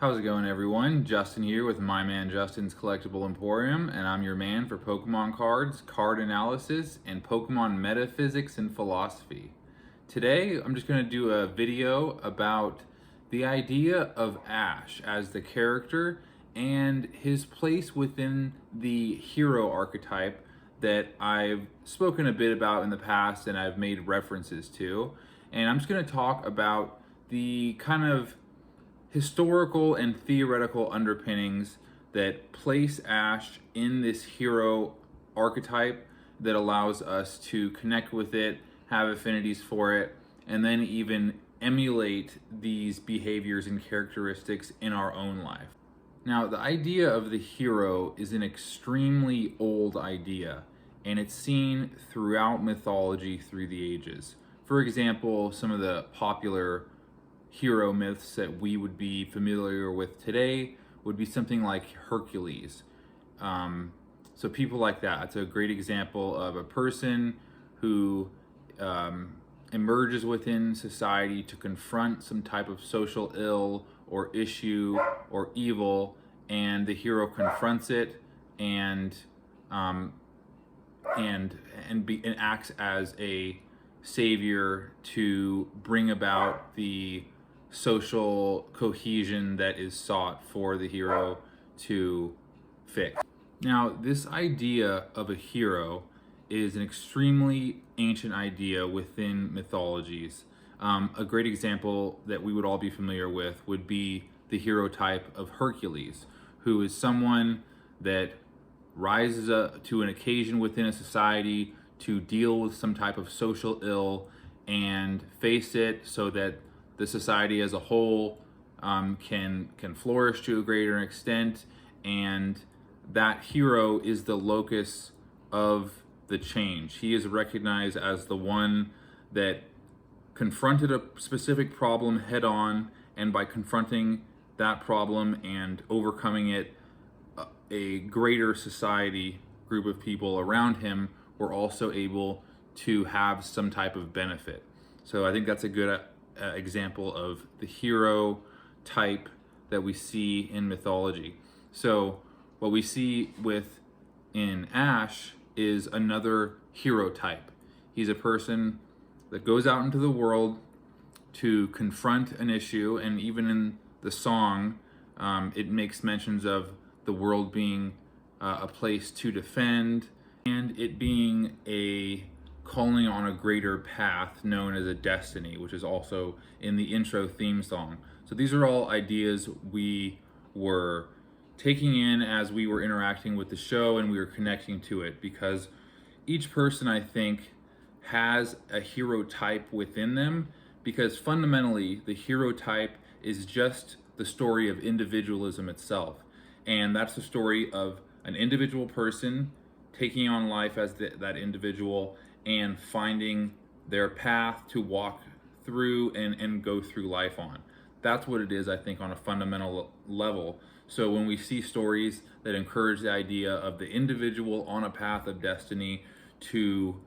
How's it going, everyone? Justin here with MyManJustin's Collectible Emporium, and I'm your man for Pokemon cards, card analysis, and Pokemon metaphysics and philosophy. Today, I'm just going to do a video about the idea of Ash as the character and his place within the hero archetype that I've spoken a bit about in the past and I've made references to. And I'm just going to talk about the kind of historical and theoretical underpinnings that place Ash in this hero archetype that allows us to connect with it, have affinities for it, and then even emulate these behaviors and characteristics in our own life. Now, the idea of the hero is an extremely old idea, and it's seen throughout mythology through the ages. For example, some of the popular hero myths that we would be familiar with today would be something like Hercules. So people like that. It's a great example of a person who emerges within society to confront some type of social ill or issue or evil, and the hero confronts it and acts as a savior to bring about the social cohesion that is sought for the hero to fix. Now, this idea of a hero is an extremely ancient idea within mythologies. A great example that we would all be familiar with would be the hero type of Hercules, who is someone that rises up to an occasion within a society to deal with some type of social ill and face it so that the society as a whole can flourish to a greater extent, and that hero is the locus of the change. He is recognized as the one that confronted a specific problem head on, and by confronting that problem and overcoming it, a greater society group of people around him were also able to have some type of benefit. So I think that's a good example of the hero type that we see in mythology. So what we see in Ash is another hero type. He's a person that goes out into the world to confront an issue, and even in the song, it makes mentions of the world being a place to defend, and it being a calling on a greater path known as a destiny, which is also in the intro theme song. So these are all ideas we were taking in as we were interacting with the show and we were connecting to it, because each person, I think, has a hero type within them, because fundamentally the hero type is just the story of individualism itself. And that's the story of an individual person taking on life as that individual and finding their path to walk through and go through life on. That's what it is, I think, on a fundamental level. So when we see stories that encourage the idea of the individual on a path of destiny to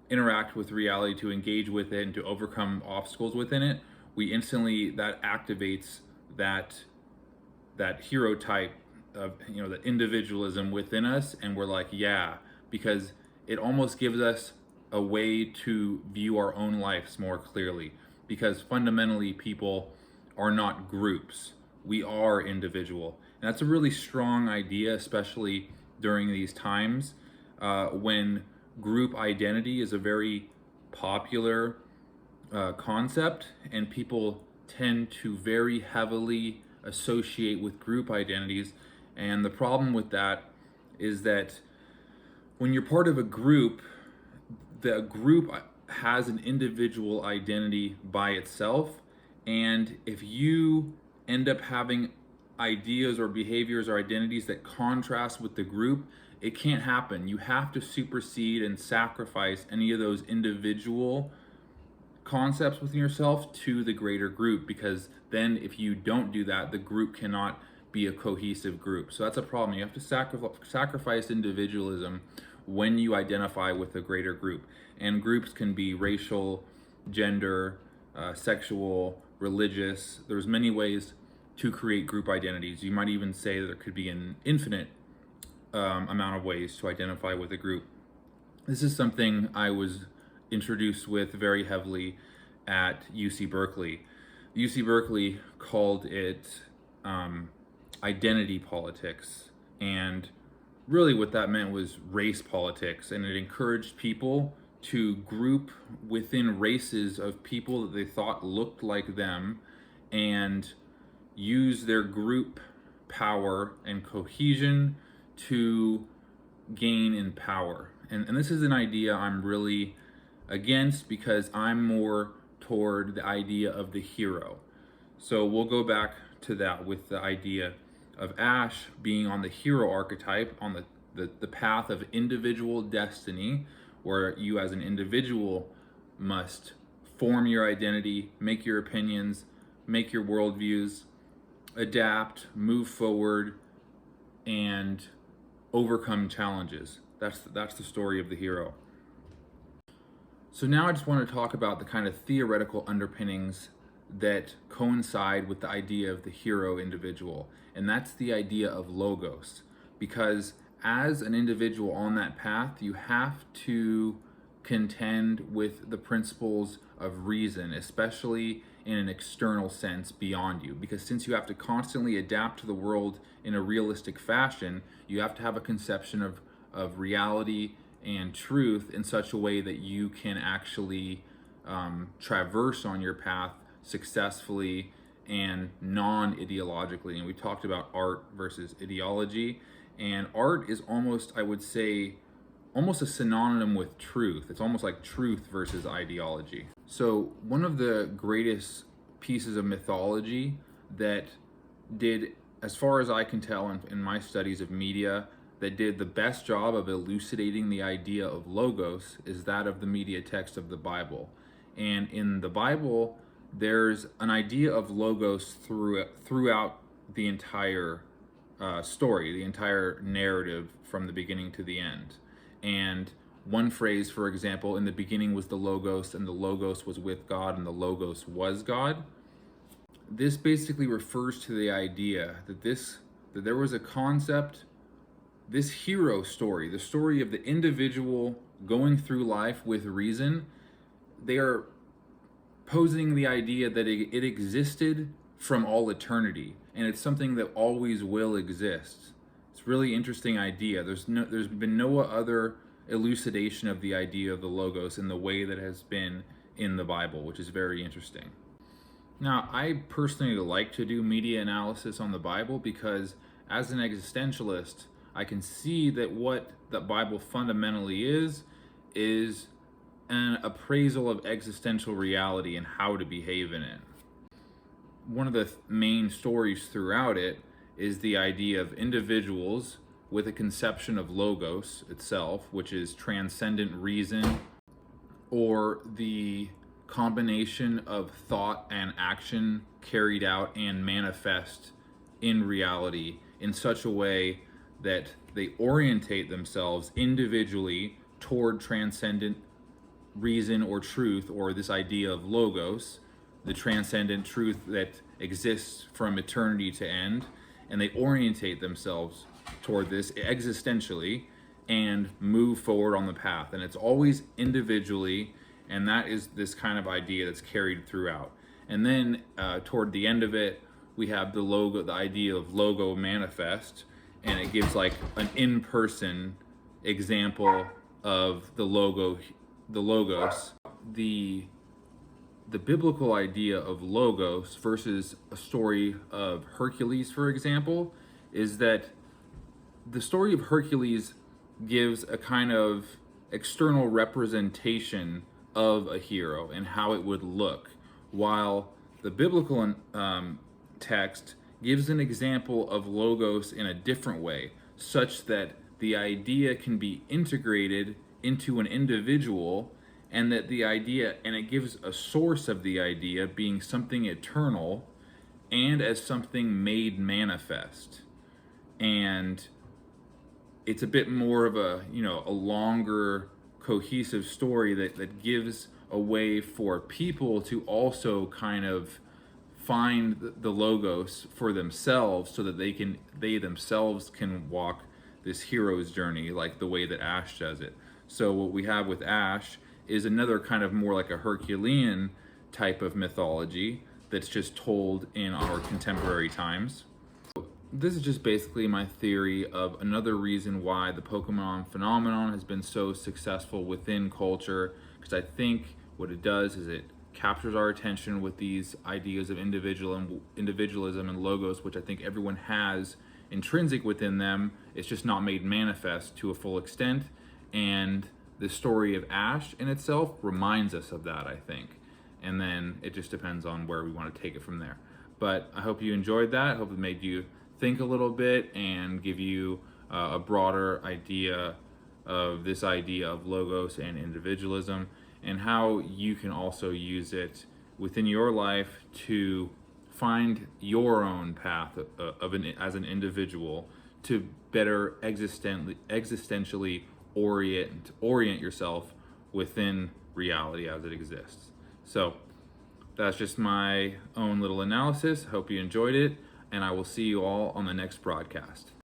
interact with reality, to engage with it, and to overcome obstacles within it, we instantly, that activates that hero type of, the individualism within us, and we're like, yeah, because it almost gives us a way to view our own lives more clearly, because fundamentally people are not groups. We are individual. And that's a really strong idea, especially during these times when group identity is a very popular concept, and people tend to very heavily associate with group identities. And the problem with that is that when you're part of a group, the group has an individual identity by itself, and if you end up having ideas or behaviors or identities that contrast with the group, it can't happen. You have to supersede and sacrifice any of those individual concepts within yourself to the greater group, because then if you don't do that, the group cannot be a cohesive group. So that's a problem. You have to sacrifice individualism when you identify with a greater group. And groups can be racial, gender, sexual, religious. There's many ways to create group identities. You might even say that there could be an infinite amount of ways to identify with a group. This is something I was introduced with very heavily at UC Berkeley. UC Berkeley called it identity politics, and really what that meant was race politics, and it encouraged people to group within races of people that they thought looked like them and use their group power and cohesion to gain in power. And this is an idea I'm really against, because I'm more toward the idea of the hero. So we'll go back to that with the idea of Ash being on the hero archetype, on the path of individual destiny, where you as an individual must form your identity, make your opinions, make your worldviews, adapt, move forward, and overcome challenges. That's the story of the hero. So now I just want to talk about the kind of theoretical underpinnings that coincide with the idea of the hero individual, and that's the idea of logos. Because as an individual on that path, you have to contend with the principles of reason, especially in an external sense beyond you. Because since you have to constantly adapt to the world in a realistic fashion, you have to have a conception of reality and truth in such a way that you can actually traverse on your path successfully and non-ideologically. And we talked about art versus ideology, and art is almost, I would say, almost a synonym with truth. It's almost like truth versus ideology. So one of the greatest pieces of mythology that did, as far as I can tell in my studies of media, that did the best job of elucidating the idea of logos is that of the media text of the Bible. And in the Bible, there's an idea of logos throughout the entire story, the entire narrative from the beginning to the end. And one phrase, for example, in the beginning was the Logos, and the Logos was with God, and the Logos was God. This basically refers to the idea that there was a concept, this hero story, the story of the individual going through life with reason. They are posing the idea that it existed from all eternity, and it's something that always will exist. It's a really interesting idea. There's been no other elucidation of the idea of the Logos in the way that has been in the Bible, which is very interesting. Now, I personally like to do media analysis on the Bible because as an existentialist, I can see that what the Bible fundamentally is an appraisal of existential reality and how to behave in it. One of the main stories throughout it is the idea of individuals with a conception of logos itself, which is transcendent reason, or the combination of thought and action carried out and manifest in reality in such a way that they orientate themselves individually toward transcendent reason or truth, or this idea of logos, the transcendent truth that exists from eternity to end, and they orientate themselves toward this existentially and move forward on the path. And it's always individually, and that is this kind of idea that's carried throughout. And then toward the end of it, we have the idea of logo manifest, and it gives like an in-person example of the logos. The biblical idea of logos versus a story of Hercules, for example, is that the story of Hercules gives a kind of external representation of a hero and how it would look, while the biblical text gives an example of logos in a different way, such that the idea can be integrated into an individual, and that the idea, and it gives a source of the idea being something eternal and as something made manifest. And it's a bit more of a longer cohesive story that gives a way for people to also kind of find the logos for themselves so that they themselves can walk this hero's journey like the way that Ash does it. So what we have with Ash is another kind of more like a Herculean type of mythology that's just told in our contemporary times. This is just basically my theory of another reason why the Pokemon phenomenon has been so successful within culture, because I think what it does is it captures our attention with these ideas of individualism and logos, which I think everyone has intrinsic within them. It's just not made manifest to a full extent. And the story of Ash in itself reminds us of that, I think. And then it just depends on where we want to take it from there. But I hope you enjoyed that. I hope it made you think a little bit and give you a broader idea of this idea of logos and individualism, and how you can also use it within your life to find your own path as an individual to better existentially orient yourself within reality as it exists. So that's just my own little analysis. Hope you enjoyed it, and I will see you all on the next broadcast.